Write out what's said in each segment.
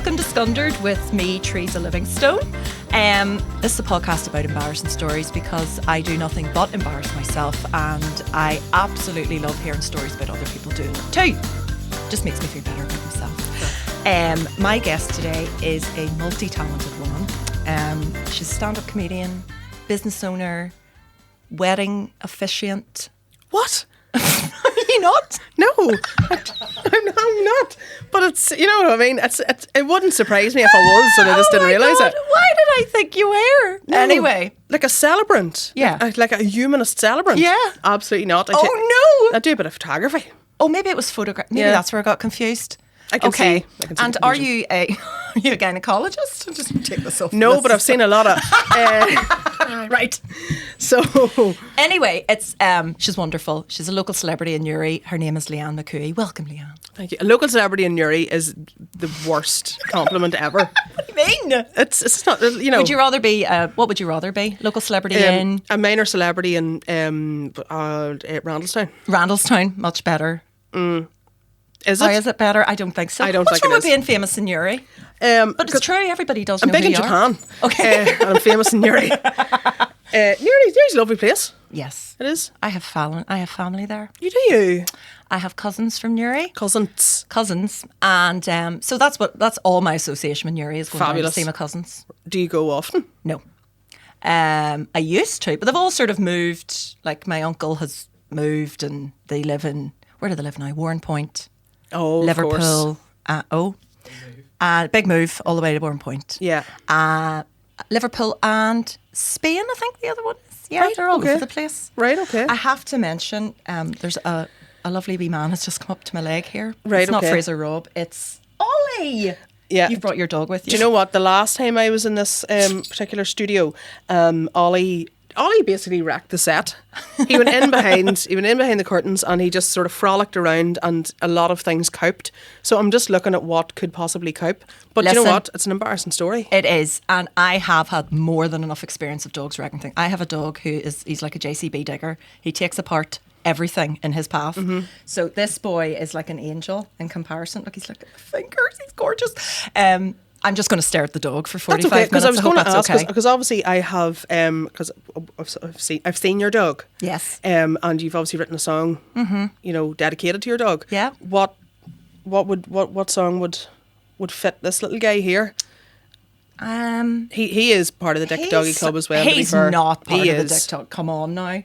Welcome to Scundered with me, Teresa Livingstone. This is a podcast about embarrassing stories because I do nothing but embarrass myself, and I absolutely love hearing stories about other people doing it too. Just makes me feel better about myself. My guest today is a multi-talented woman. She's a stand-up comedian, business owner, wedding officiant. What? Are you not? No, I'm not. But it's, you know what I mean? It wouldn't surprise me if I was, and I just didn't realise it. Why did I think you were? No, anyway. Like a celebrant. Yeah. Like a humanist celebrant. Yeah. Absolutely not. No. I do a bit of photography. Oh, maybe it was photograph. Maybe that's where I got confused. I can see. And are you a gynecologist? I'll just take this off. No, but I've seen a lot of. Right. So anyway, it's she's wonderful. She's a local celebrity in Newry. Her name is Lianne McCooey. Welcome, Leanne. Thank you. A local celebrity in Newry is the worst compliment ever. What do you mean? It's not. You know. Would you rather be? What would you rather be? Local celebrity in a minor celebrity in Randallstown. Randallstown, much better. Is it? Why is it better? I don't think so. I don't What's think wrong it with is. being famous in Newry? But it's true. Everybody does. I'm know big who in you are. Japan. Okay. And I'm famous in Newry. Newry's a lovely place. Yes, it is. I have family there. You do. I have cousins from Newry. Cousins, and so that's all my association with Newry is going down to see my cousins. Do you go often? No. I used to, but they've all sort of moved. Like my uncle has moved, and they live in, where do they live now? Warrenpoint. Oh, Liverpool. Big move all the way to Warrenpoint. Yeah. Liverpool and Spain, I think the other one is. Yeah, right, they're all okay. over the place. Right, okay. I have to mention, there's a lovely wee man has just come up to my leg here. Right, it's not okay. Fraser Robb, it's Ollie. Yeah. You've brought your dog with you. Do you know what? The last time I was in this particular studio, Ollie basically wrecked the set. He went in behind the curtains, and he just sort of frolicked around, and a lot of things coped. So I'm just looking at what could possibly cope. But Listen, you know what? It's an embarrassing story. It is, and I have had more than enough experience of dogs wrecking things. I have a dog he's like a JCB digger. He takes apart everything in his path. Mm-hmm. So this boy is like an angel in comparison. Look, he's like fingers. He's gorgeous. I'm just going to stare at the dog for 45 that's okay, minutes. I was going to ask, okay. because obviously I have, because I've seen your dog. Yes. And you've obviously written a song, you know, dedicated to your dog. Yeah. What song would fit this little guy here? He is part of the Dick Doggy Club as well. He's not part of the is. Dick Dog. Come on now.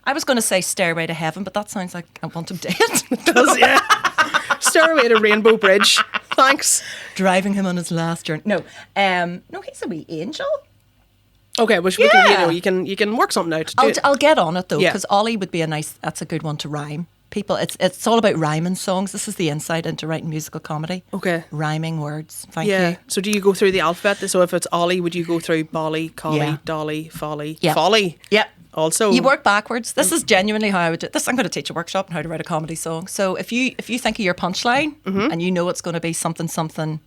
I was going to say Stairway to Heaven, but that sounds like I want him dead. It does, yeah. Stairway to Rainbow Bridge. Thanks. Driving him on his last journey. No, he's a wee angel. Okay, which we can, you can work something out. I'll get on it though, Yeah. because Ollie would be that's a good one to rhyme. People, it's all about rhyming songs. This is the insight into writing musical comedy. Okay. Rhyming words. Thank you. So do you go through the alphabet? So if it's Ollie, would you go through Bolly, Collie, Yeah. Dolly, Folly, Yeah. Folly? Yeah. Also, You work backwards. This is genuinely how I would do this. I'm going to teach a workshop on how to write a comedy song. So if you think of your punchline and you know it's going to be something,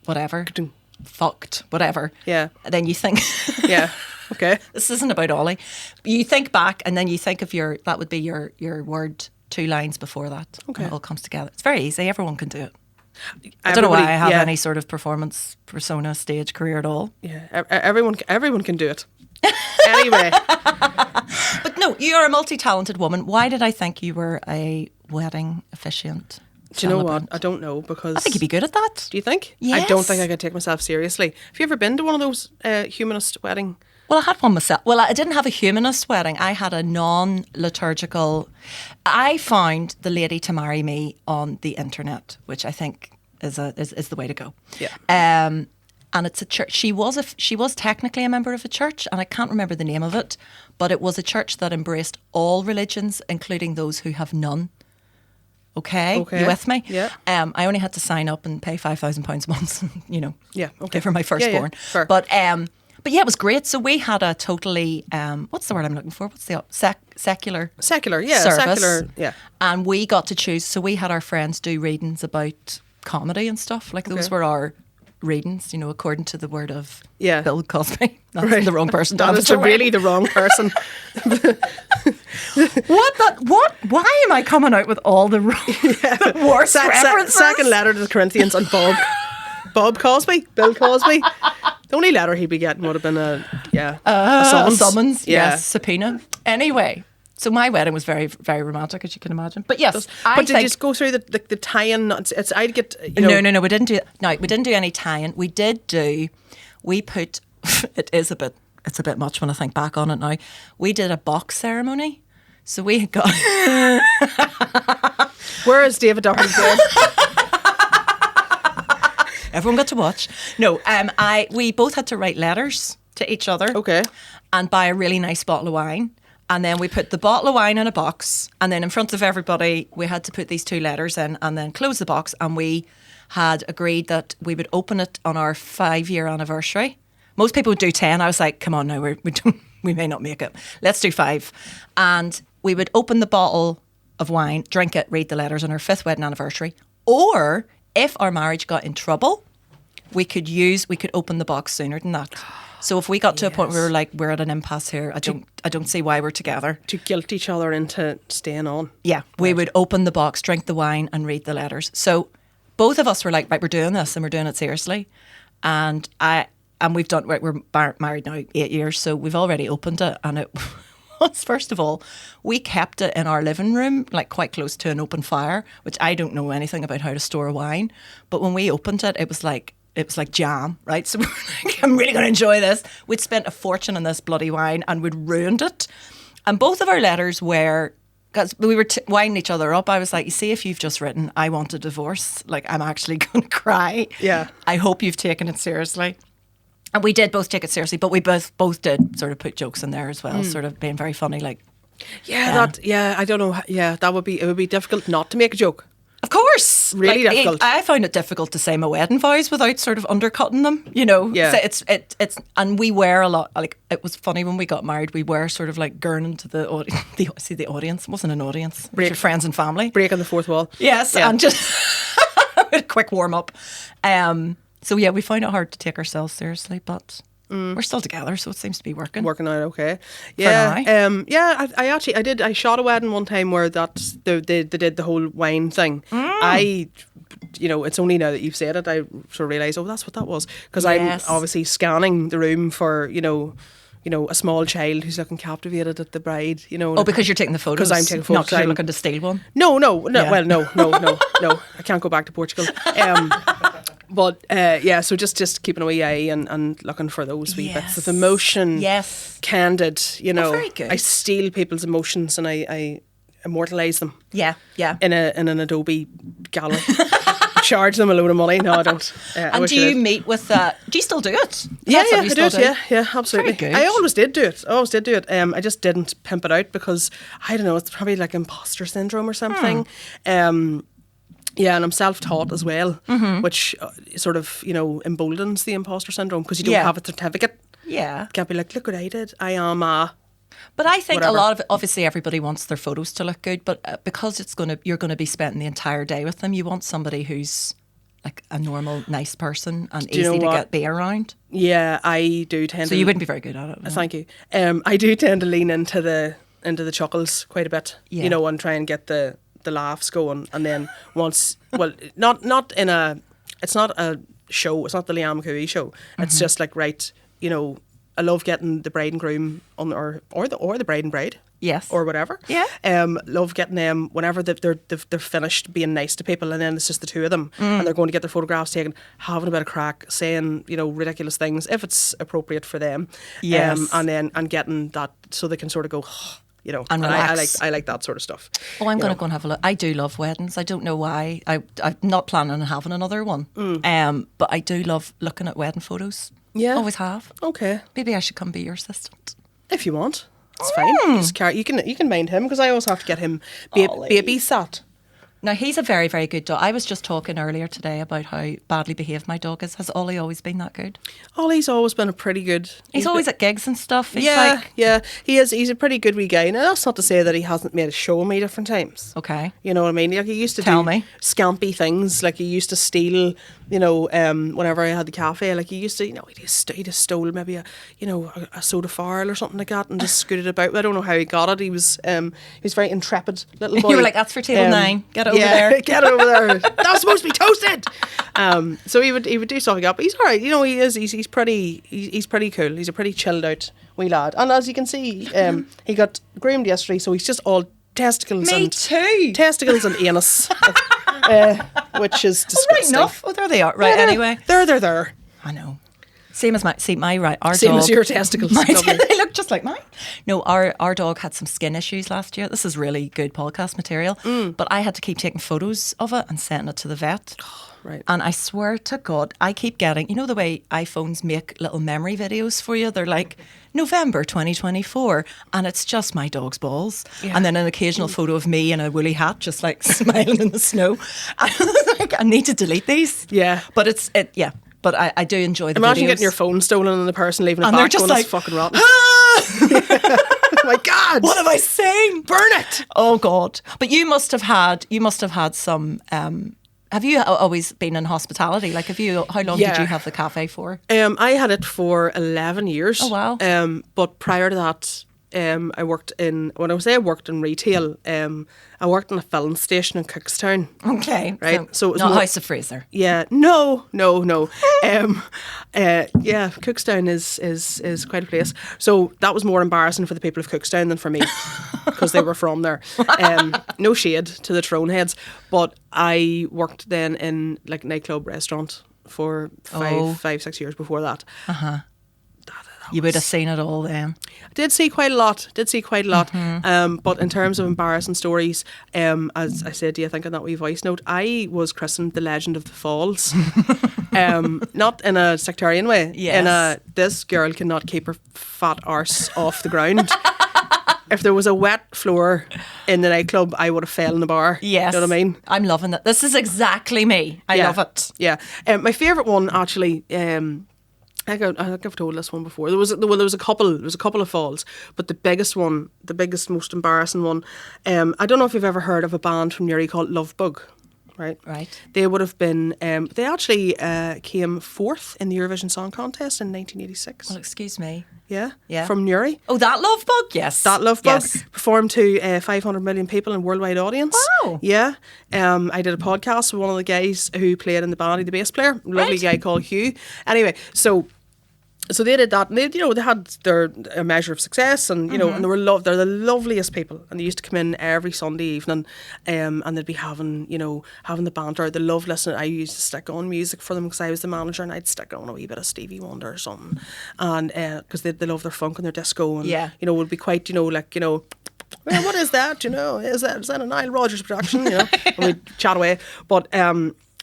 whatever, fucked, whatever. Yeah. Then you think. Yeah. Okay. This isn't about Ollie. You think back and then you think of that would be your word 2 lines before that. Okay. And it all comes together. It's very easy. Everyone can do it. I don't know why I have any sort of performance persona stage career at all. Yeah. Everyone can do it. Anyway. But no, you're a multi-talented woman. Why did I think you were a wedding officiant? Do you know what? I don't know, because I think you'd be good at that. Do you think? Yes. I don't think I could take myself seriously. Have you ever been to one of those humanist wedding? Well, I had one myself. Well, I didn't have a humanist wedding. I had a non-liturgical. I found the lady to marry me on the internet, which I think is the way to go. Yeah. And it's a church. She was technically a member of a church, and I can't remember the name of it, but it was a church that embraced all religions, including those who have none. Okay. You with me? Yeah. I only had to sign up and pay £5,000 a month, you know. Yeah. Okay. Give her my firstborn. Fair. But yeah, it was great. So we had a totally what's the word I'm looking for? What's the secular? Secular, yeah. Service. Secular, yeah. And we got to choose. So we had our friends do readings about comedy and stuff. Like those were our readings, you know, according to the word of Bill Cosby. That's the wrong person to have That's really the wrong person. Why am I coming out with all the worst references? Second letter to the Corinthians and Bob. Bob Cosby, Bill Cosby. The only letter he'd be getting would have been a summons. A summons, Yeah. yes, subpoena. Anyway, so my wedding was very, very romantic, as you can imagine. But yes, But did you just go through the tie-in? It's I'd get, you know. No, we didn't do. No, we didn't do any tie-in. We put. It's a bit much when I think back on it now. We did a box ceremony, so we had got. Where is David Doherty's bed? Everyone got to watch. No, we both had to write letters to each other. Okay. And buy a really nice bottle of wine. And then we put the bottle of wine in a box. And then in front of everybody, we had to put these 2 letters in and then close the box. And we had agreed that we would open it on our 5-year anniversary. Most people would do 10. I was like, come on now, we may not make it. Let's do 5. And we would open the bottle of wine, drink it, read the letters on our 5th wedding anniversary. Or if our marriage got in trouble, we could open the box sooner than that. So if we got to a point where we were like, we're at an impasse here, I don't see why we're together. To guilt each other into staying on. Yeah, we would open the box, drink the wine and read the letters. So both of us were like, right, we're doing this and we're doing it seriously. And we're married now 8 years, so we've already opened it. And it was, first of all, we kept it in our living room, like quite close to an open fire, which I don't know anything about how to store wine. But when we opened it, it was like jam, right? So we were like, I'm really going to enjoy this. We'd spent a fortune on this bloody wine and we'd ruined it. And both of our letters were, because we were winding each other up. I was like, you see, if you've just written, I want a divorce, like I'm actually going to cry. Yeah. I hope you've taken it seriously. And we did both take it seriously, but we both did sort of put jokes in there as well, sort of being very funny, like. I don't know. Yeah, it would be difficult not to make a joke. Of course. Really difficult. I found it difficult to say my wedding vows without sort of undercutting them, you know. Yeah. So it's and we were a lot, like, it was funny when we got married, we were sort of like gurning to the audience. The audience. It wasn't an audience. It was your friends and family. Breaking the fourth wall. Yes, yeah. And just a quick warm up. So yeah, we found it hard to take ourselves seriously, but we're still together, so it seems to be working. Working out okay. Yeah. I shot a wedding one time where they did the whole wine thing. It's only now that you've said it, I sort of realise, that's what that was. Because Yes. I'm obviously scanning the room for, a small child who's looking captivated at the bride, Oh, because you're taking the photos? Because I'm taking photos. Not because you're looking to steal one? No. Yeah. Well, no. I can't go back to Portugal. But so just keeping a wee eye and looking for those wee bits of emotion. Yes. Candid, very good. I steal people's emotions and I immortalise them. Yeah. In an Adobe gallery. Charge them a load of money. No, I don't. And do you meet with do you still do it? Yeah, I do it. Yeah, absolutely. Very good. I always did do it. I just didn't pimp it out because I don't know. It's probably like imposter syndrome or something. Yeah, and I'm self-taught as well, which sort of, emboldens the imposter syndrome because you don't have a certificate. Yeah. You can't be like, look what I did. I am a... But I think whatever. a lot of it, obviously everybody wants their photos to look good, but because you're going to be spending the entire day with them, you want somebody who's like a normal, nice person and easy to be around. Yeah, I do tend to... So you wouldn't be very good at it. No? Thank you. I do tend to lean into the chuckles quite a bit, and try and get the laughs going, and then once, not in a, it's not a show, it's not the Lianne McCooey show. It's just like, right, I love getting the bride and groom on, or the bride and bride. Yes. Or whatever. Yeah. Love getting them whenever they're finished being nice to people, and then it's just the two of them, and they're going to get their photographs taken, having a bit of crack, saying ridiculous things if it's appropriate for them. Yes. And getting that so they can sort of go. And relax. I like that sort of stuff. Oh, I'm going to go and have a look. I do love weddings. I don't know why. I'm not planning on having another one. But I do love looking at wedding photos. Yeah. Always have. Okay. Maybe I should come be your assistant. If you want. It's fine. You can mind him because I also have to get him babysat. Now, he's a very, very good dog. I was just talking earlier today about how badly behaved my dog is. Has Ollie always been that good? Ollie's always been a pretty good... He's always at gigs and stuff. He's he is. He's a pretty good wee guy. Now, that's not to say that he hasn't made a show of me different times. Okay. You know what I mean? Like, he used to Tell do me. scampy things. Like, he used to steal, whenever I had the cafe, like, he used to, he just stole maybe a soda farl or something like that and just scooted about. I don't know how he got it. He was very intrepid little boy. You were like, that's for table 9. Get over there. Get it over there. That's supposed to be toasted. So he would do stuff like that. But he's all right. You know, he's pretty cool. He's a pretty chilled out wee lad. And as you can see, he got groomed yesterday, so he's just all testicles. Me too. Testicles and anus, which is disgusting. Right enough. Oh, there they are. Right. Anyway, there. I know. Same as our Same dog. as your testicles. They look just like mine. No, our dog had some skin issues last year. This is really good podcast material. But I had to keep taking photos of it and sending it to the vet. Right. And I swear to God, I keep getting, you know the way iPhones make little memory videos for you? They're like, November 2024, and it's just my dog's balls. Yeah. And then an occasional photo of me in a woolly hat, just like smiling in the snow. I was like, I need to delete these. Yeah. But But I do enjoy the Imagine videos. getting your phone stolen and the person leaving it and back they're just going, like, "That's fucking rotten." Ah! Oh my God. What am I saying? Burn it. Oh God. But you must have had some have you always been in hospitality? Like how long did you have the cafe for? I had it for 11 years. Oh wow. But prior to that, I worked in retail, I worked in a filling station in Cookstown. Okay. Right. So it was not House of Fraser. Yeah. No. Cookstown is quite a place. So that was more embarrassing for the people of Cookstown than for me because they were from there. No shade to the Tyrone heads, but I worked then in like nightclub restaurant for 5-6 years before that. You would have seen it all then. I did see quite a lot. But in terms of embarrassing stories, as I said to you, I think in that wee voice note, I was christened the Legend of the Falls. Not in a sectarian way. Yes. This girl cannot keep her fat arse off the ground. If there was a wet floor in the nightclub, I would have fell in the bar. Yes. You know what I mean? I'm loving it. This is exactly me. I love it. Yeah. My favourite one actually, I think I've told this one before. There was a couple of falls, but the biggest, most embarrassing one. I don't know if you've ever heard of a band from Newry called Lovebug, right? Right. They would have been. They actually came fourth in the Eurovision Song Contest in 1986. Well, excuse me. Yeah. From Newry. Oh, that Lovebug, yes. That Lovebug performed to 500 million people in worldwide audience. Wow. Yeah. I did a podcast with one of the guys who played in the band, the bass player, lovely guy called Hugh. Anyway, so they did that, and they had a measure of success, and and they're the loveliest people, and they used to come in every Sunday evening, and they'd be having the banter. They loved listening. I used to stick on music for them because I was the manager, and I'd stick on a wee bit of Stevie Wonder or something, and because they love their funk and their disco, and would be quite well, what is that? Is that a Nile Rodgers production? And we'd chat away, but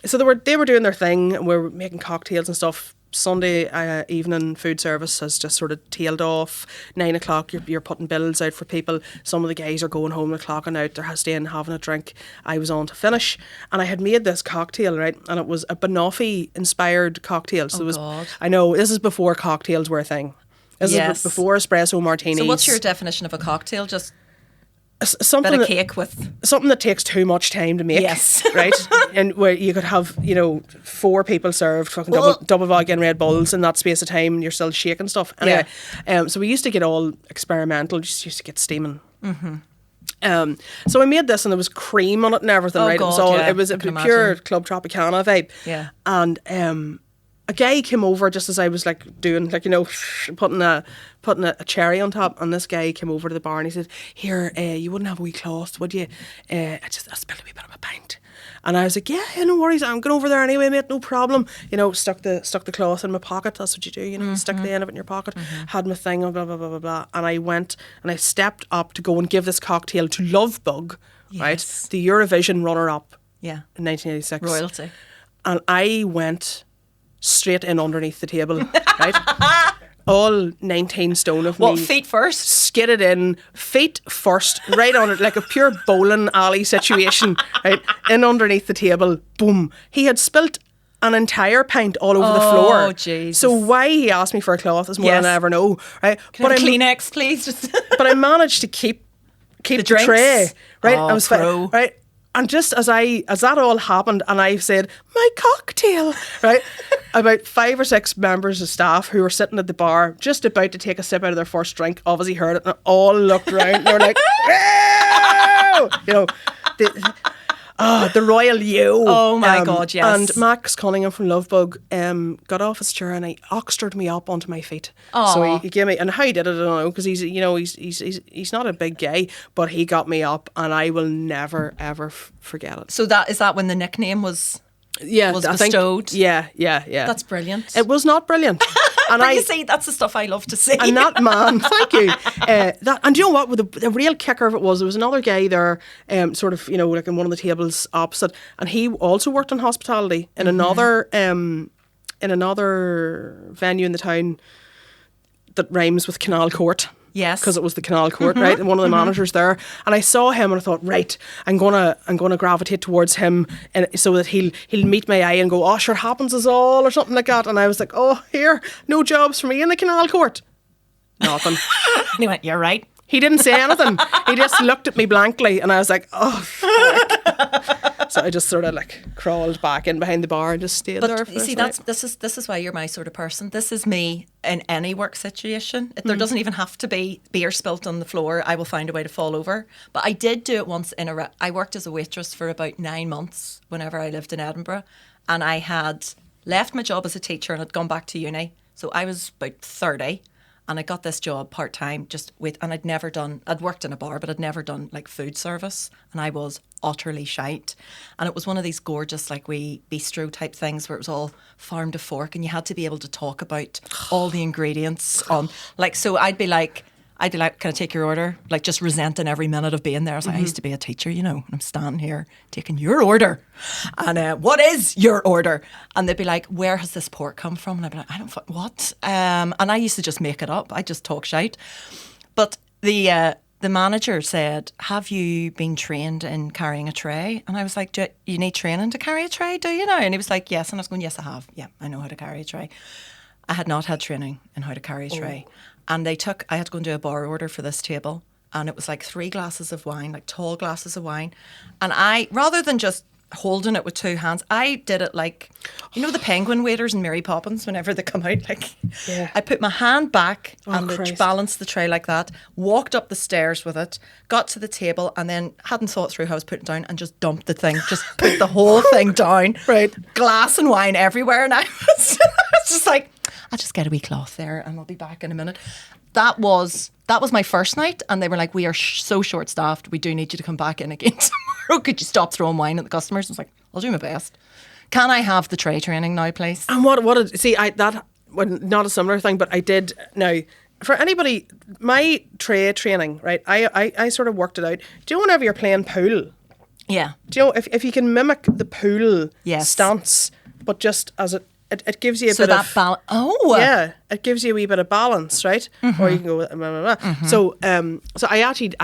so they were doing their thing, and we were making cocktails and stuff. Sunday evening food service has just sort of tailed off. 9 o'clock, you're putting bills out for people. Some of the guys are going home and clocking out. They're staying having a drink. I was on to finish, and I had made this cocktail, right? And it was a banoffee inspired cocktail. So God. I know this is before cocktails were a thing. This is before espresso martinis. So what's your definition of a cocktail? Just something bit of cake with something that takes too much time to make. Yes. Right? And where you could have 4 people served fucking double vodka and Red Bulls in that space of time, and you're still shaking stuff. Anyway, so we used to get all experimental, just used to get steaming. So I made this, and there was cream on it and everything. Right? God, it was a pure Club Tropicana vibe. Yeah. And a guy came over just as I was doing putting a cherry on top, and this guy came over to the bar and he said, "Here, you wouldn't have a wee cloth, would you? I spilled a wee bit of a pint." And I was like, yeah, no worries, I'm going over there anyway, mate, no problem. Stuck the cloth in my pocket. That's what you do, you stick the end of it in your pocket. Had my thing, blah, blah, blah, blah, blah. And I went and I stepped up to go and give this cocktail to Lovebug, right? The Eurovision runner-up in 1986. Royalty. And I went straight in underneath the table, right? All 19 stone of me. What, feet first? Skidded in, feet first, right on it, like a pure bowling alley situation, right? In underneath the table, boom. He had spilt an entire pint all over the floor. Oh, Jesus. So why he asked me for a cloth is more than I ever know, right? Can I have a Kleenex, please? But I managed to keep the tray, right? Oh, I was right? And just as that all happened, and I said, "My cocktail," right? About 5 or 6 members of staff who were sitting at the bar, just about to take a sip out of their first drink, obviously heard it, and all looked around, and they were like, "Whoa!" The Royal You. Oh my God, yes. And Max Cunningham from Lovebug got off his chair and he oxtered me up onto my feet. So he gave me, and how he did it, I don't know, because he's not a big guy, but he got me up, and I will never ever forget it. So is that when the nickname was bestowed? Yeah. That's brilliant. It was not brilliant. And but you see, that's the stuff I love to see. And that man, thank you. And do you know what? The real kicker of it was, there was another guy there, sort of, like in one of the tables opposite, and he also worked in hospitality in another venue in the town that rhymes with Canal Court. Yes, because it was the Canal Court, right? And one of the managers there, and I saw him, and I thought, right, I'm gonna gravitate towards him, and so that he'll meet my eye and go, oh, sure, happens us all, or something like that. And I was like, oh, here, no jobs for me in the Canal Court. Nothing. And he went, you're right. He didn't say anything. He just looked at me blankly, and I was like, oh, fuck. So I just sort of like crawled back in behind the bar and just stayed there. But you see, this is why you're my sort of person. This is me in any work situation. There doesn't even have to be beer spilt on the floor. I will find a way to fall over. But I did do it once I worked as a waitress for about 9 months whenever I lived in Edinburgh, and I had left my job as a teacher and had gone back to uni. So I was about 30. And I got this job part-time, and I'd worked in a bar, but I'd never done like food service. And I was utterly shite. And it was one of these gorgeous, like wee bistro type things where it was all farm to fork, and you had to be able to talk about all the ingredients on, like, so I'd be like, can I take your order? Like, just resenting every minute of being there. I was like, I used to be a teacher, and I'm standing here taking your order. And what is your order? And they'd be like, where has this pork come from? And I'd be like, I don't what? And I used to just make it up. I just talk shite. But the manager said, have you been trained in carrying a tray? And I was like, do you need training to carry a tray? Do you know? And he was like, yes. And I was going, yes, I have. Yeah, I know how to carry a tray. I had not had training in how to carry a tray. And I had to go and do a bar order for this table. And it was like 3 glasses of wine, like tall glasses of wine. And I, rather than just holding it with 2 hands, I did it like, the penguin waiters in Mary Poppins, whenever they come out. Like, I put my hand back and balanced the tray like that, walked up the stairs with it, got to the table, and then hadn't thought through how I was putting it down, and just dumped the thing, just put the whole thing down. Right. Glass and wine everywhere. And I was just like, I'll just get a wee cloth there and I'll be back in a minute. That was my first night, and they were like, we are so short-staffed, we do need you to come back in again tomorrow. Could you stop throwing wine at the customers? I was like, I'll do my best. Can I have the tray training now, please? And not a similar thing, but I did. Now, for anybody, my tray training, right, I sort of worked it out. Do you know whenever you're playing pool? Yeah. Do you know, if you can mimic the pool stance, but just as it gives you a bit of balance. It gives you a wee bit of balance, right? Or you can go blah, blah, blah. So I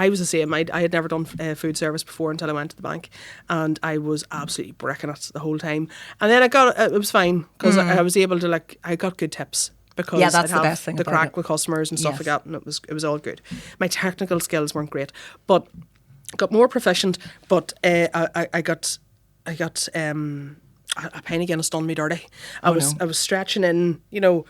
was the same. I had never done food service before until I went to the bank, and I was absolutely bricking it the whole time. And then it was fine because I was able to, like, I got good tips. Because that's the best thing the about crack it. with customers and stuff like that, and it was all good. My technical skills weren't great, but got more proficient. But I got a pint of Guinness done me dirty. I was stretching in, to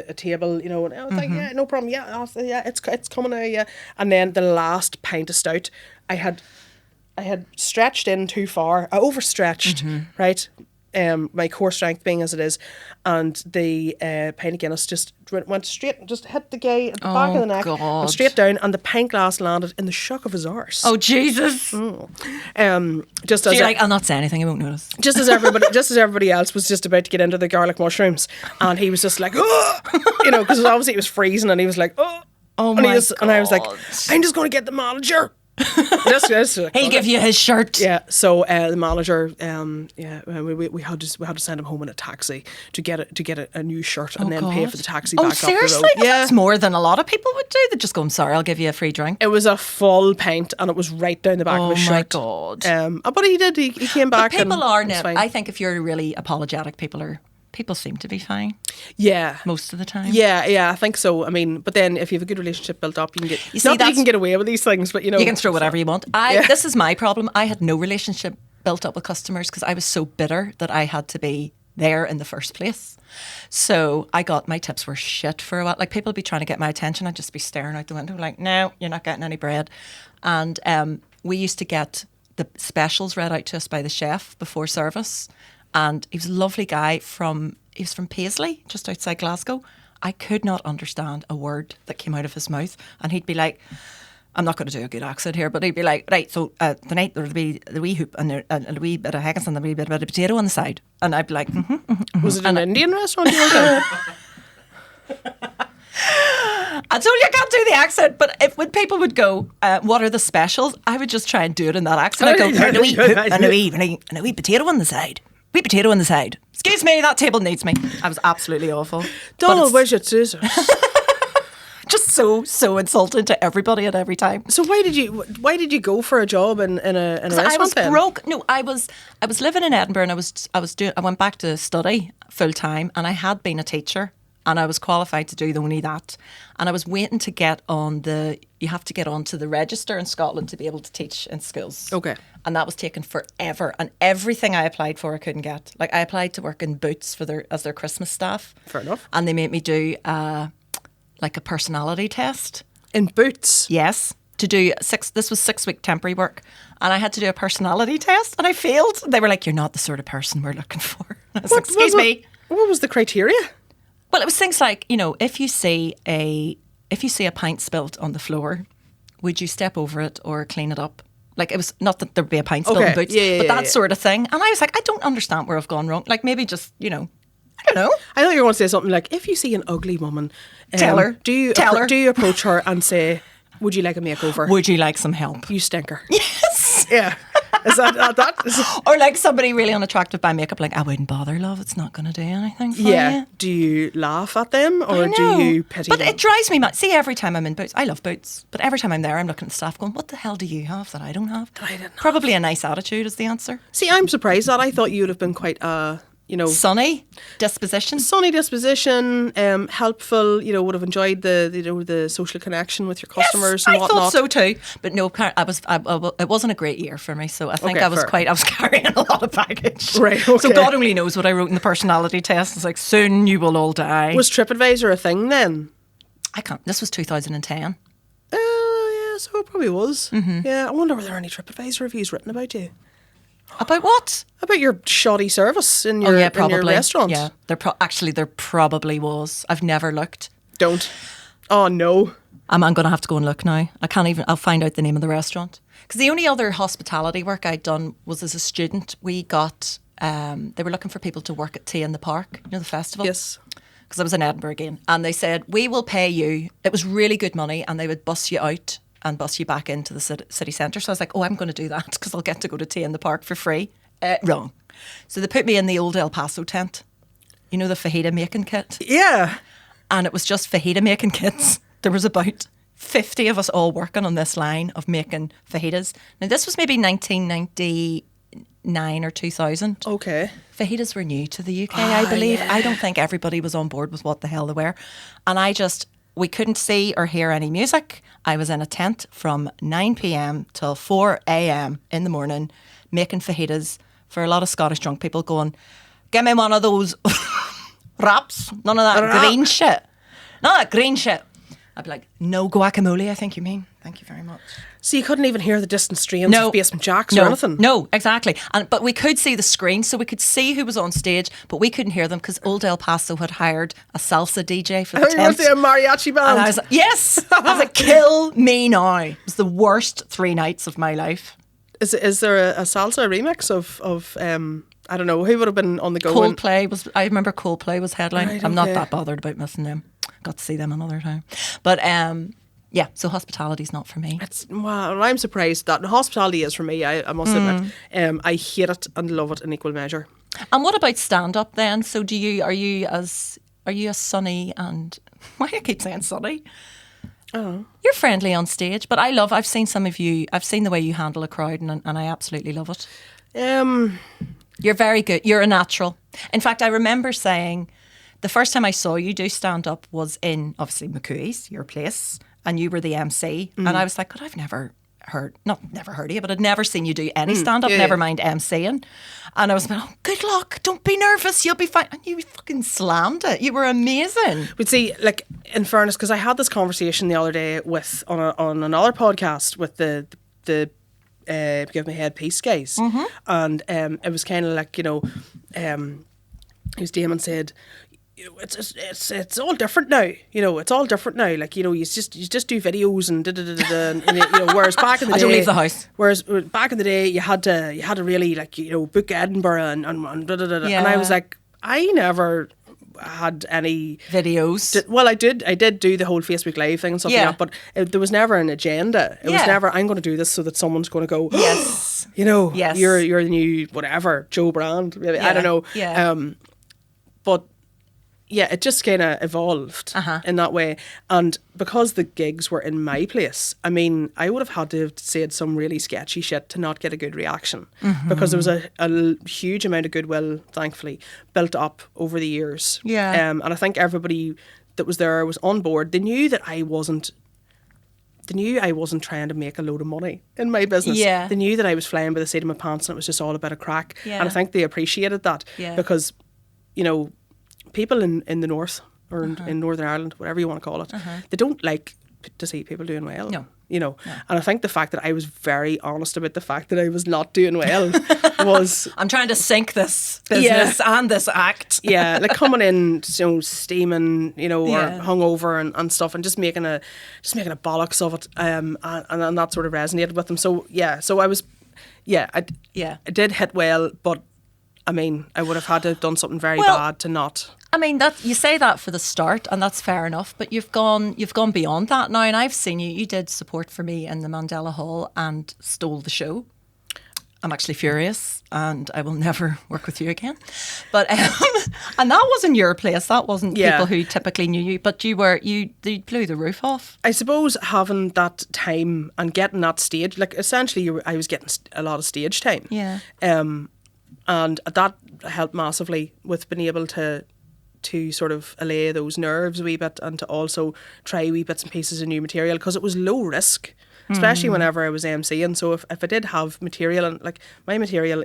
a table, and I was like, yeah, no problem, it's coming now, yeah. And then the last pint of stout, I had stretched in too far. I overstretched, right? My core strength being as it is, and the pint of Guinness just went straight, just hit the guy at the back of the neck, and straight down, and the pint glass landed in the shock of his arse. Oh Jesus! Just as I'll not say anything, I won't notice. Just as everybody else was just about to get into the garlic mushrooms, and he was just like, oh! Because obviously it was freezing, and he was like, oh my God! And I was like, I'm just going to get the manager. He'll give you his shirt. Yeah. So the manager, we had to send him home in a taxi to get a new shirt and then pay for the taxi back up the road. Seriously? Yeah, that's more than a lot of people would do. They just go, I'm sorry, I'll give you a free drink. It was a full pint, and it was right down the back of his shirt. Oh my God! But he did. He came back. But people are now. I think if you're really apologetic, people seem to be fine. Yeah. Most of the time. Yeah, I think so. I mean, but then if you have a good relationship built up, you can get... You can get away with these things, but you can throw whatever you want. This is my problem. I had no relationship built up with customers because I was so bitter that I had to be there in the first place. So my tips were shit for a while. Like, people would be trying to get my attention. I'd just be staring out the window like, no, you're not getting any bread. And we used to get the specials read out to us by the chef before service, and he was a lovely guy he was from Paisley, just outside Glasgow. I could not understand a word that came out of his mouth, and he'd be like, I'm not going to do a good accent here, but he'd be like, right, so tonight there'll be the wee hoop and a wee bit of haggis and a wee bit of potato on the side. And I'd be like, Was it an Indian restaurant you were at? I told you I can't do the accent, but when people would go, what are the specials? I would just try and do it in that accent. I'd go, and a wee hoop and a wee potato on the side. Wee potato on the side. Excuse me, that table needs me. I was absolutely awful. Donald, where's your scissors? Just so insulted to everybody at every time. So why did you go for a job in a restaurant? I was then? broke. No, I was living in Edinburgh, and I went back to study full time, and I had been a teacher, and I was qualified to do only that, and I was waiting to get on you have to get onto the register in Scotland to be able to teach in schools. Okay. And that was taking forever, and everything I applied for I couldn't get. Like, I applied to work in Boots as their Christmas staff. Fair enough. And they made me do like a personality test. In Boots? Yes. To do this was 6-week temporary work, and I had to do a personality test, and I failed. They were like, "You're not the sort of person we're looking for." I was like, "Excuse me." What was the criteria? Well, it was things like, if you see a pint spilt on the floor, would you step over it or clean it up? Like, it was not that there'd be a pint spilt in Boots, but that sort of thing. And I was like, I don't understand where I've gone wrong. Like, maybe just, I don't know. I thought you were going to say something like, if you see an ugly woman, tell her. Do you approach her and say, would you like a makeover? Would you like some help? You stinker. Yes. Yeah. Is that? Or like somebody really unattractive by makeup, like, I wouldn't bother, love. It's not going to do anything for you. Do you laugh at them or do you pity them? But it drives me mad. See, every time I'm in Boots, I love Boots, but every time I'm there, I'm looking at the staff going, what the hell do you have that I don't have? Probably a nice attitude is the answer. See, I'm surprised that I thought you would have been quite sunny disposition, helpful. Would have enjoyed the social connection with your customers. Yes, and whatnot. I thought so too. But no, it wasn't a great year for me. So I think I was carrying a lot of baggage. Right. Okay. So God only knows what I wrote in the personality test. It's like, soon you will all die. Was TripAdvisor a thing then? I can't. This was 2010. Yeah, so it probably was. Mm-hmm. Yeah, I wonder were there any TripAdvisor reviews written about you? About what? About your shoddy service in your, in your restaurant. Yeah, there probably was. I've never looked. Don't. Oh, no. I'm going to have to go and look now. I'll find out the name of the restaurant. Because the only other hospitality work I'd done was as a student. We got, they were looking for people to work at Tea in the Park, the festival. Yes. Because I was in Edinburgh again. And they said, we will pay you. It was really good money, and they would bus you out and bus you back into the city centre. So I was like, I'm going to do that because I'll get to go to Tea in the Park for free. Wrong. So they put me in the old El Paso tent. The fajita making kit? Yeah. And it was just fajita making kits. There was about 50 of us all working on this line of making fajitas. Now, this was maybe 1999 or 2000. Okay. Fajitas were new to the UK, I believe. Yeah. I don't think everybody was on board with what the hell they were. And we couldn't see or hear any music. I was in a tent from 9 p.m. till 4 a.m. in the morning making fajitas for a lot of Scottish drunk people going, give me one of those wraps. None of that green shit. None of that green shit. I'd be like, no guacamole, I think you mean. Thank you very much. So you couldn't even hear the distant streams of Basement Jacks or anything? No, exactly. But we could see the screen, so we could see who was on stage, but we couldn't hear them because Old El Paso had hired a salsa DJ for the tent. You were a mariachi band. And I was like, yes! I was like, kill me now. It was the worst 3 nights of my life. Is there a salsa remix of I don't know, who would have been on the go? I remember Coldplay was headline. Right, I'm not that bothered about missing them. Got to see them another time. But yeah, so hospitality's not for me. I'm surprised that hospitality is for me. I must admit, I hate it and love it in equal measure. And what about stand up then? So are you as sunny and why do I keep saying sunny? Oh, you're friendly on stage, but I've seen some of you. I've seen the way you handle a crowd, and I absolutely love it. You're very good. You're a natural. In fact, I remember saying the first time I saw you do stand up was in obviously McCooey's, your place, and you were the MC, and I was like, God, I've never heard of you, but I'd never seen you do any stand up. Never mind MCing, and I was like, oh, good luck. Don't be nervous. You'll be fine. And you fucking slammed it. You were amazing. But see, like in fairness, because I had this conversation the other day on another podcast with the Give Me Headpiece guys. And it was kind of like, whose Damon said, it's all different now. It's all different now. Like, you just do videos and and whereas back in the day, I don't leave the house. Whereas back in the day, you had to really like book Edinburgh and and I was like, I never had any videos. Well, I did do the whole Facebook Live thing and stuff like that, but there was never an agenda. It was never, I'm going to do this so that someone's going to go, yes, yes, you're the new whatever Joe Brand. Maybe. I don't know. Yeah. But yeah, it just kind of evolved in that way. And because the gigs were in my place, I mean, I would have had to have said some really sketchy shit to not get a good reaction, because there was a huge amount of goodwill, thankfully, built up over the years. Yeah. And I think everybody that was there was on board. They knew that I wasn't trying to make a load of money in my business. Yeah. They knew that I was flying by the seat of my pants and it was just all a bit of crack. Yeah. And I think they appreciated that, because, people in the north or in Northern Ireland, whatever you want to call it, they don't like to see people doing well. No. And I think the fact that I was very honest about the fact that I was not doing well was... I'm trying to sink this business and this act. Yeah, like coming in, steaming, or hungover and stuff, and just making a bollocks of it, and that sort of resonated with them. So I was, I did hit well, but I mean, I would have had to have done something very bad to not. I mean, that you say that for the start, and that's fair enough. But you've gone beyond that now, and I've seen you. You did support for me in the Mandela Hall and stole the show. I'm actually furious, and I will never work with you again. But and that wasn't your place. That wasn't people who typically knew you. But you blew the roof off. I suppose having that time and getting that stage, like essentially, I was getting a lot of stage time. Yeah. And that helped massively with being able to sort of allay those nerves a wee bit, and to also try wee bits and pieces of new material, because it was low risk, especially whenever I was MCing. So if I did have material, and like my material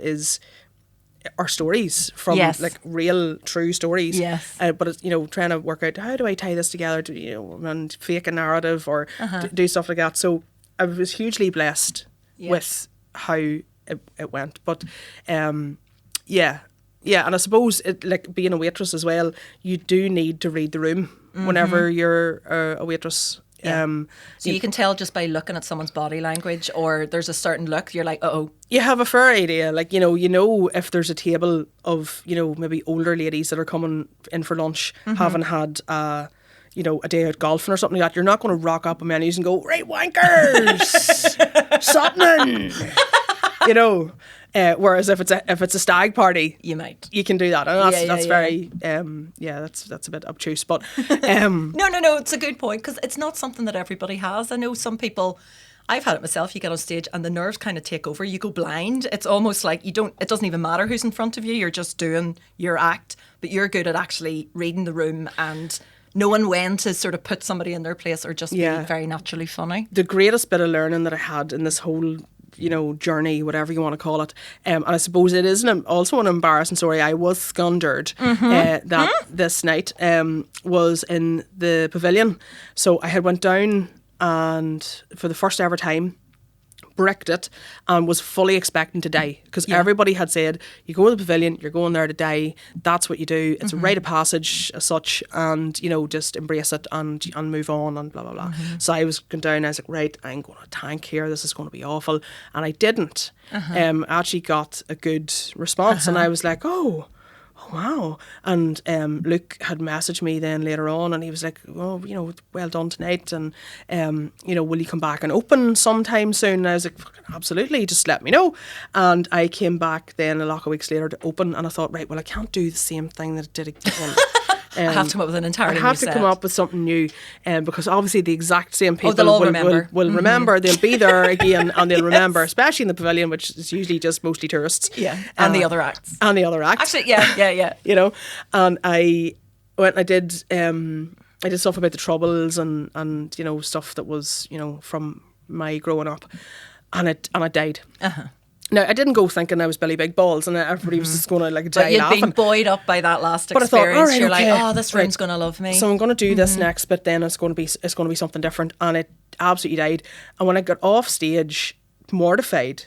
are stories from like real true stories. Yes. But it's, trying to work out how do I tie this together to, and fake a narrative or do stuff like that. So I was hugely blessed with how it went. But and I suppose like being a waitress as well, you do need to read the room whenever you're a waitress. Yeah. So you can tell just by looking at someone's body language, or there's a certain look, you're like, uh-oh. You have a fair idea. Like, if there's a table of, maybe older ladies that are coming in for lunch, having had a day out golfing or something like that, you're not going to rock up a menus and go, right wankers, something. Whereas if it's a stag party, you can do that, and that's very that's a bit obtuse, but no, it's a good point, because it's not something that everybody has. I know some people. I've had it myself. You get on stage and the nerves kind of take over. You go blind. It's almost like it doesn't even matter who's in front of you. You're just doing your act, but you're good at actually reading the room and knowing when to sort of put somebody in their place, or just be very naturally funny. The greatest bit of learning that I had in this whole journey, whatever you want to call it, and I suppose it is also an embarrassing story. I was scundered this night was in the Pavilion. So I had went down and for the first ever time bricked it and was fully expecting to die, because everybody had said, you go to the Pavilion, you're going there to die, that's what you do, it's a rite of passage as such, and just embrace it and move on and blah blah blah. So I was going down, I was like, right, I'm going to tank here, this is going to be awful, and I didn't. I actually got a good response, and I was like, oh wow. And Luke had messaged me then later on, and he was like, well done tonight, and will you come back and open sometime soon? And I was like, absolutely, just let me know. And I came back then a lot of weeks later to open, and I thought, right, well, I can't do the same thing that I did again. I have to come up with an entirely new set. I have to come up with something new, because obviously the exact same people will remember. They'll be there again, and they'll remember, especially in the Pavilion, which is usually just mostly tourists. Yeah, and the other acts. Actually, yeah. And I went and I did stuff about the Troubles and stuff that was, from my growing up, and it died. Now, I didn't go thinking I was Billy Big Balls and everybody was just going to like die laughing. But you'd been buoyed up by that last experience. But I thought, all right, you're like, oh, this room's going to love me. So I'm going to do this next, but then it's going to be something different. And it absolutely died. And when I got off stage, mortified,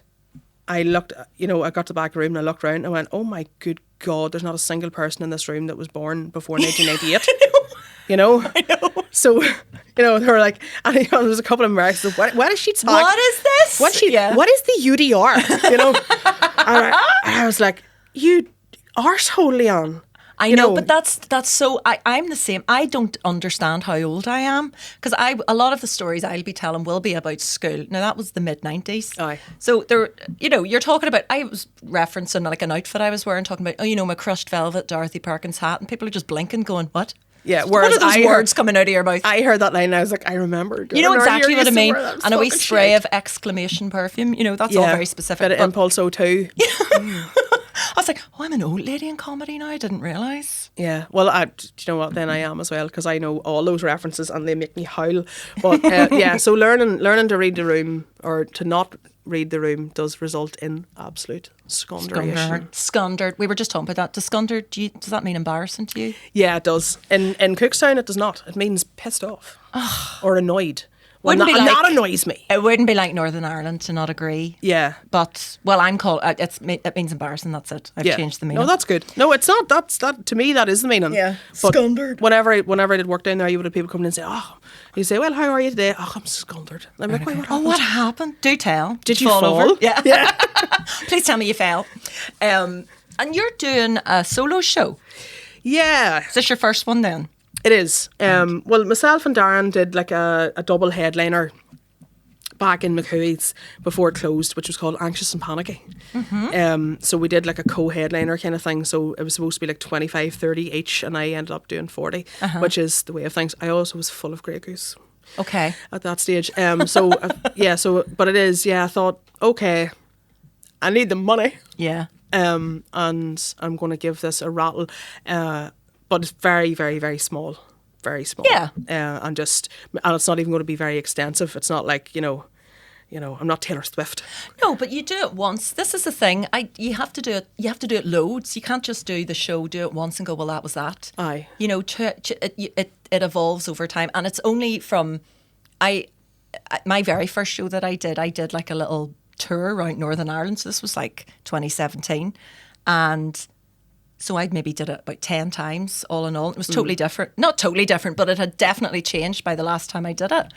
I looked, I got to the back room and I looked around and I went, oh my good God, there's not a single person in this room that was born before 1998. I know. So, they were like, and there was a couple of Americans. What does she talk? What is this? What is the UDR? And I was like, you arsehole, Leanne. I know, but that's so. I'm the same. I don't understand how old I am because a lot of the stories I'll be telling will be about school. Now that was the mid-90s. Aye. So there, you're talking about. I was referencing like an outfit I was wearing, talking about my crushed velvet Dorothy Perkins hat, and people are just blinking, going, "What?" Yeah. Whereas what are those words coming out of your mouth? I heard that line and I was like, I remember. You know exactly what I mean. And a wee spray of exclamation perfume. That's all very specific. Bit of Impulse O2. I was like, oh, I'm an old lady in comedy now. I didn't realise. Yeah. Well, do you know what? Then I am as well because I know all those references and they make me howl. But so learning to read the room or to not read the room does result in absolute scunderation. Scundered. We were just talking about that. Does scundered, does that mean embarrassing to you? Yeah, it does. In Cookstown, it does not. It means pissed off or annoyed. Well, not annoys me. It wouldn't be like Northern Ireland to not agree. Yeah. But, I'm called, it means embarrassing, that's it. I've changed the meaning. No, that's good. No, it's not. That to me, that is the meaning. Yeah. But Scundered. Whenever I did work down there, you would have people coming in and say, you say, well, how are you today? Oh, I'm scundered. And I'm like, what happened? Do tell. Did you fall over? Yeah. Please tell me you fell. And you're doing a solo show. Yeah. Is this your first one then? It is. Well, myself and Darren did like a double headliner back in McCooey's before it closed, which was called Anxious and Panicky. Mm-hmm. So we did like a co-headliner kind of thing. So it was supposed to be like 25, 30 each, and I ended up doing 40, which is the way of things. I also was full of Grey Goose. Okay. At that stage. But it is, I thought, okay, I need the money. Yeah. And I'm going to give this a rattle. But it's very, very, very small. Very small. Yeah. And it's not even going to be very extensive. It's not like, I'm not Taylor Swift. No, but you do it once. This is the thing. You have to do it. You have to do it loads. You can't just do the show, do it once and go, well, that was that. Aye. It evolves over time. And it's only from, my very first show that I did like a little tour around Northern Ireland. So this was like 2017. And so I maybe did it about 10 times all in all. It was totally different. Not totally different, but it had definitely changed by the last time I did it.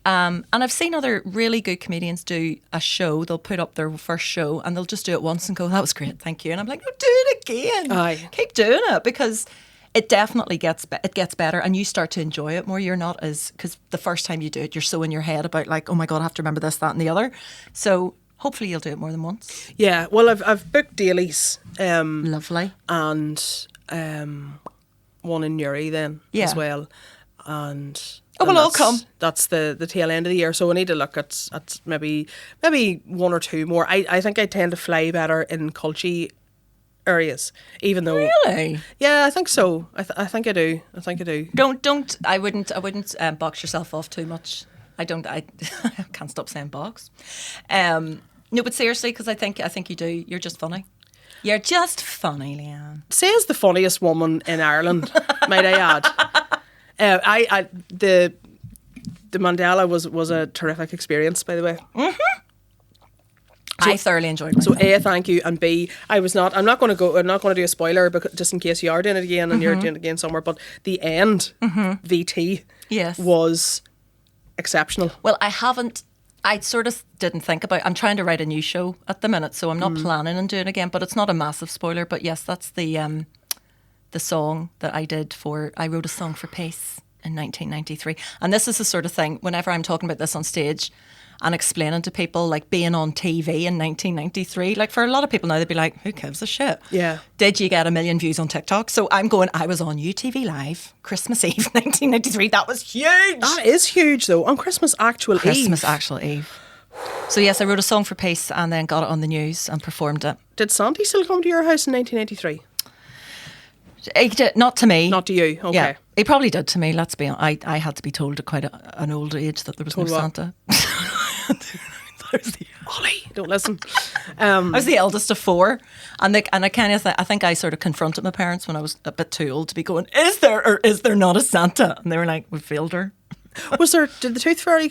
And I've seen other really good comedians do a show. They'll put up their first show and they'll just do it once and go, that was great, thank you. And I'm like, no, do it again. Aye. Keep doing it because it definitely gets better and you start to enjoy it more. You're not as, because the first time you do it, you're so in your head about like, oh my God, I have to remember this, that and the other. So hopefully you'll do it more than once. Yeah, well, I've booked dailies. Lovely. And one in Newry then as well. And we'll all come. That's the tail end of the year. So I need to look at maybe one or two more. I think I tend to fly better in culty areas, even though really, yeah, I think so. I think I do. Don't. I wouldn't box yourself off too much. I can't stop saying box. No, but seriously, because I think you do. You're just funny. You're just funny, Leanne. Says the funniest woman in Ireland, might I add. The Mandela was a terrific experience, by the way. Mm-hmm. So, I thoroughly enjoyed myself. So A, thank you, and B, I'm not going to do a spoiler because just in case you are doing it again and you're doing it again somewhere. But the end, VT, was exceptional. Well, I sort of didn't think about. I'm trying to write a new show at the minute, so I'm not planning on doing it again. But it's not a massive spoiler. But yes, that's the song that I did for. I wrote a song for Pace in 1993, and this is the sort of thing. Whenever I'm talking about this on stage and explaining to people like being on TV in 1993, like for a lot of people now, they'd be like, "Who gives a shit?" Yeah. Did you get 1 million views on TikTok? So I'm going. I was on UTV Live Christmas Eve 1993. That was huge. That is huge though. On Christmas actual Eve. So yes, I wrote a song for Pace and then got it on the news and performed it. Did Sandy still come to your house in 1983? He did, not to me. Not to you, okay. Yeah, he probably did to me, let's be honest. I had to be told at quite an old age that there was no Santa. Ollie, don't listen. I was the eldest of 4, and I kind of I think I sort of confronted my parents when I was a bit too old to be going, is there or is there not a Santa? And they were like, we failed her. Did the Tooth Fairy,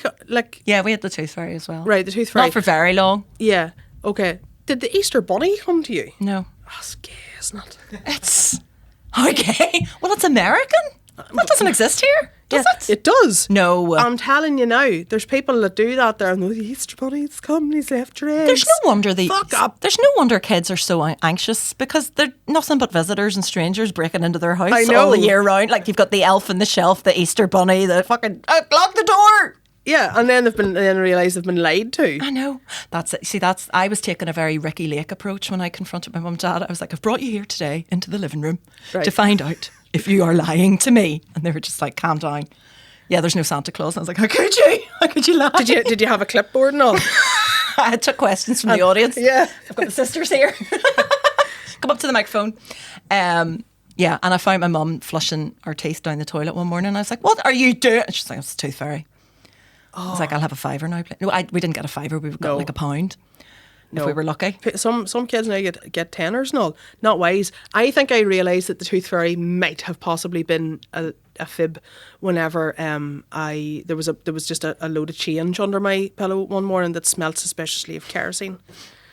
Yeah, we had the Tooth Fairy as well. right, the Tooth Fairy. Not for very long. Yeah, okay. Did the Easter Bunny come to you? No. That's gay, isn't it? It's okay. Well, it's American. That doesn't exist here, does it? It does. No. I'm telling you now, there's people that do that there and the Easter Bunny's come, he's left your eggs. There's no wonder Fuck up. There's no wonder kids are so anxious because they're nothing but visitors and strangers breaking into their house I know. all the year round. Like you've got the elf on the shelf, the Easter bunny, the fucking lock the door. Yeah, and then realised they've been lied to. I know. That's it. See, I was taking a very Ricky Lake approach when I confronted my mum and dad. I was like, I've brought you here today into the living room to find out if you are lying to me. And they were just like, calm down. Yeah, there's no Santa Claus. And I was like, how could you? How could you lie? Did you have a clipboard and all? I took questions from the audience. Yeah. I've got the sisters here. Come up to the microphone. Yeah, and I found my mum flushing her teeth down the toilet one morning. And I was like, what are you doing? And she's like, it's a Tooth Fairy. I was like, I'll have a fiver now. No, we didn't get a fiver. We got like a pound. If we were lucky. Some kids now get tenors and all. Not wise. I think I realised that the Tooth Fairy might have possibly been a fib whenever there was just a load of change under my pillow one morning that smelled suspiciously of kerosene.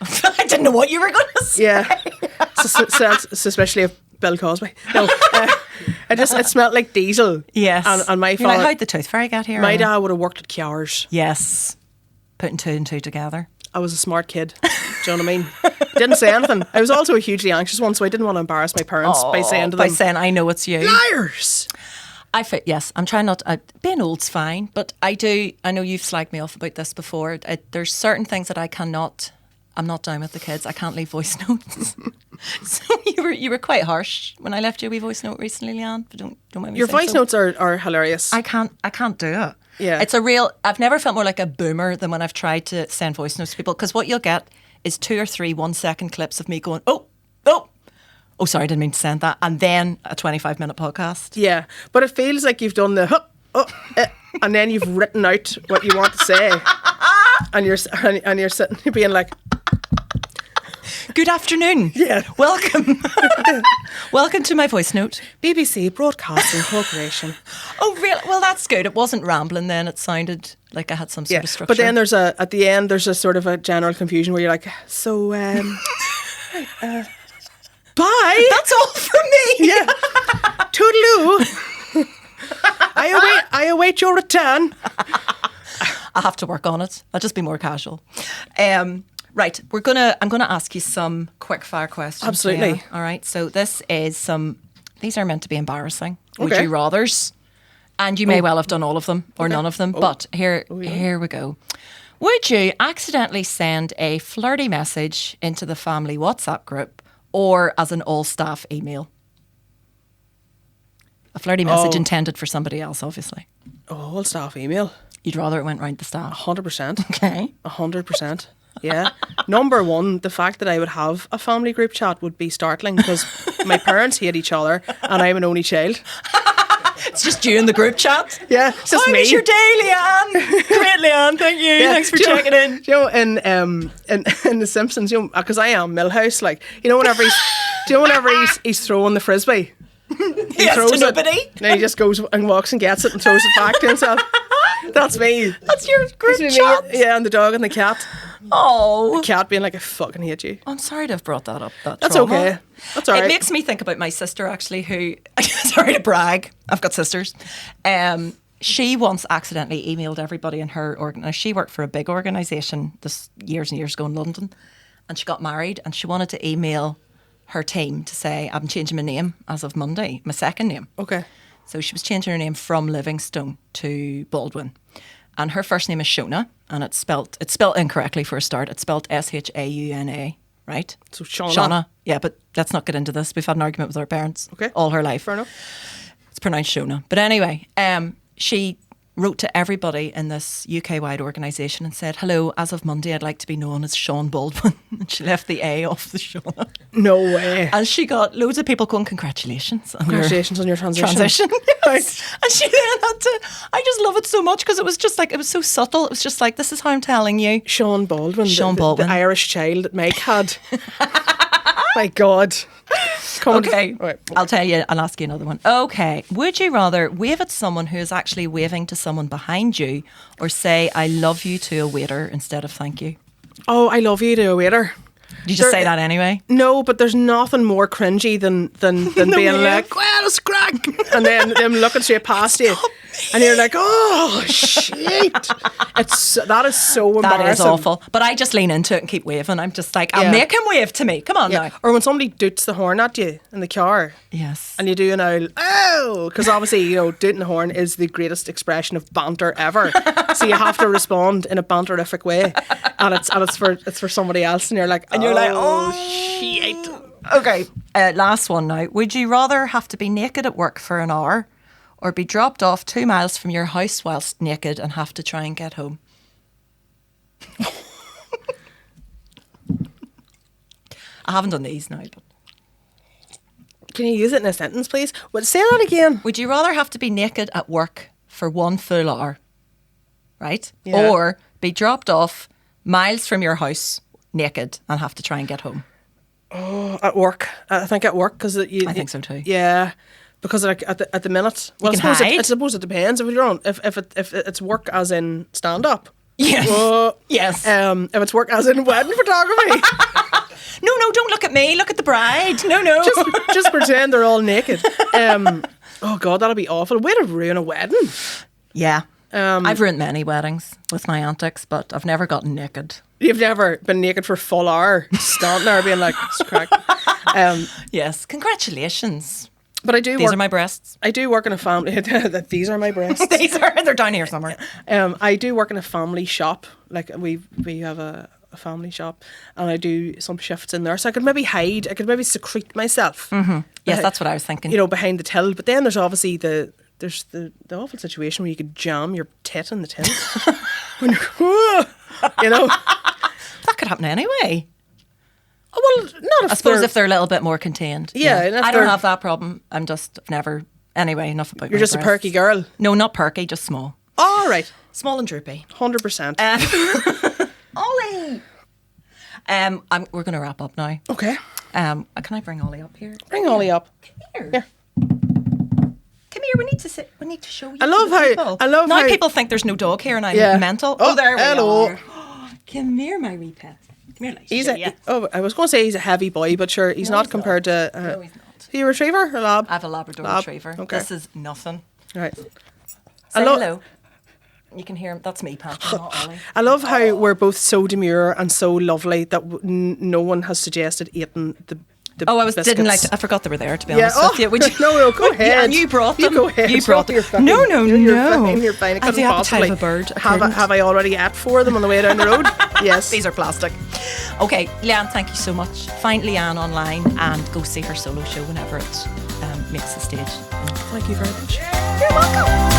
I didn't know what you were going to say. Yeah. Suspiciously of Bill Cosby. No. It smelled like diesel. Yes. And my father, how'd the Tooth Fairy get here? My dad would have worked at Cowers. Yes. Putting two and two together. I was a smart kid. Do you know what I mean? Didn't say anything. I was also a hugely anxious one, so I didn't want to embarrass my parents by saying to them, I know it's you. Liars! Yes, I'm trying not being old's fine, but I know you've slagged me off about this before. There's certain things that I'm not down with the kids. I can't leave voice notes. So you were quite harsh when I left you a wee voice note recently, Leanne. Don't mind me. Your voice notes are hilarious. I can't do it. Yeah. I've never felt more like a boomer than when I've tried to send voice notes to people, because what you'll get is 2 or 3 1-second clips of me going, oh, sorry, I didn't mean to send that, and then a 25-minute podcast. Yeah, but it feels like you've done the and then you've written out what you want to say, and you're sitting being like, good afternoon. Yeah. Welcome. Welcome to my voice note. BBC Broadcasting Corporation. Oh, really? Well, that's good. It wasn't rambling then. It sounded like I had some sort of structure. But then at the end, there's a sort of a general confusion where you're like, so, bye. That's all from me. Yeah. Toodaloo. I await your return. I have to work on it. I'll just be more casual. Right, I'm gonna ask you some quick fire questions. Absolutely. Yeah. All right. So these are meant to be embarrassing. Okay. Would you rathers? And you may well have done all of them or none of them. But here we go. Would you accidentally send a flirty message into the family WhatsApp group or as an all staff email? A flirty message intended for somebody else, obviously. All staff email. You'd rather it went round the staff. 100%. Okay. 100%. Yeah. Number one, the fact that I would have a family group chat would be startling because my parents hate each other and I'm an only child. It's just you in the group chat? Yeah, it's just How me. was your day, Leanne? Great, Leanne. Thank you. Yeah. Thanks for checking in. You know, in The Simpsons, you know, because I am Millhouse, like, you know, whenever he's throwing the frisbee. He throws to nobody. And he just goes and walks and gets it and throws it back to himself. That's me. That's your group chat. Yeah, and the dog and the cat. Oh. The cat being like, I fucking hate you. I'm sorry to have brought that up. That's trauma. okay. That's all right. It makes me think about my sister, actually, who, sorry to brag, I've got sisters. She once accidentally emailed everybody in her organisation. She worked for a big organisation this years and years ago in London, and she got married, and she wanted to email her team to say, I'm changing my name as of Monday, my second name. Okay. So she was changing her name from Livingstone to Baldwin. And her first name is Shona, and it's spelt incorrectly for a start. It's spelt Shauna, right? So Shauna. Shauna. Yeah, but let's not get into this. We've had an argument with our parents all her life. Fair enough. It's pronounced Shona. But anyway, she wrote to everybody in this UK-wide organisation and said, hello, as of Monday, I'd like to be known as Sean Baldwin. And she left the A off the Shauna. No way. And she got loads of people going, congratulations. Congratulations on your transition. Yes. And she then had to, I just love it so much because it was just like, it was so subtle. It was just like, this is how I'm telling you. Sean Baldwin. Sean Baldwin. The Irish child that Mike had. My God. Okay, Right. I'll tell you. I'll ask you another one. Okay, would you rather wave at someone who is actually waving to someone behind you, or say "I love you" to a waiter instead of "thank you"? Oh, I love you to a waiter. You just say that anyway. No, but there's nothing more cringy than being like, well, it's crack. And then them looking straight past you. And you're like, oh, shit. That is so embarrassing. That is awful. But I just lean into it and keep waving. I'm just like, I'll make him wave to me. Come on now. Or when somebody doots the horn at you in the car. Yes. And you do an owl, oh, because obviously, dooting the horn is the greatest expression of banter ever. So you have to respond in a banterific way. And it's for somebody else. And you're like, oh, shit. Okay, last one now. Would you rather have to be naked at work for an hour, or be dropped off 2 miles from your house whilst naked and have to try and get home? I haven't done these now, but Can you use it in a sentence, please? Say that again. would you rather have to be naked at work for 1 full hour, right? Yeah. Or be dropped off miles from your house naked and have to try and get home? Oh, at work. I think at work because I think so too. Yeah, because like at the minute, well, You I can suppose hide. I suppose it depends. If it's work as in stand up. Yes. Yes. If it's work as in wedding photography, No, don't look at me. Look at the bride. No. just pretend they're all naked. Oh God, that'll be awful. Way to ruin a wedding. Yeah. I've ruined many weddings with my antics, but I've never gotten naked. You've never been naked for a full hour, standing there being like, it's crack. Yes. Congratulations. But I do These work. are my breasts. I do work in a family. These are my breasts. They're down here somewhere. I do work in a family shop. Like we have a family shop, and I do some shifts in there. So I could maybe hide. I could maybe secrete myself. Mm-hmm. Yes, that's what I was thinking. Behind the till. But then there's obviously the awful situation where you could jam your tit in the tin. When you're, That could happen anyway. Oh, well, not if I suppose if they're a little bit more contained. Yeah, and if I don't they're- have that problem. I'm just never. Anyway, enough about. you're my just a breasts. perky girl. No, not perky, just small. All right, Small and droopy. 100%. Ollie. We're going to wrap up now. Okay, Can I bring Ollie up here? bring Ollie up. Come here. Here. Come here. We need to sit. We need to show you. I love to the how- people. I love now how- people think there's no dog here and I'm Yeah. mental. Oh, There we hello. are. Come here, my wee pet. Come here, like He's show you. I was going to say he's a heavy boy, but sure, he's No, not he's compared to. No, he's not. Are you a retriever or lab? I have a Labrador Lab. Retriever. Okay. This is nothing. Right. Say lo- hello. You can hear him. That's me, Pat. Not Ollie. I love how we're both so demure and so lovely that no one has suggested eating the Oh, I biscuits. didn't like. I forgot they were there. To be Yeah. honest Oh, with you, would you? no, go ahead. Yeah, and you brought them. You go ahead. You brought them. You're fine. No. You're fine. You're fine. I I have the couldn't appetite possibly. of a bird. I Have couldn't. have I already ate for them on the way down the road? Yes. These are plastic. Okay, Leanne, thank you so much. Find Leanne online and go see her solo show whenever it makes the stage. Thank you very much. You're welcome.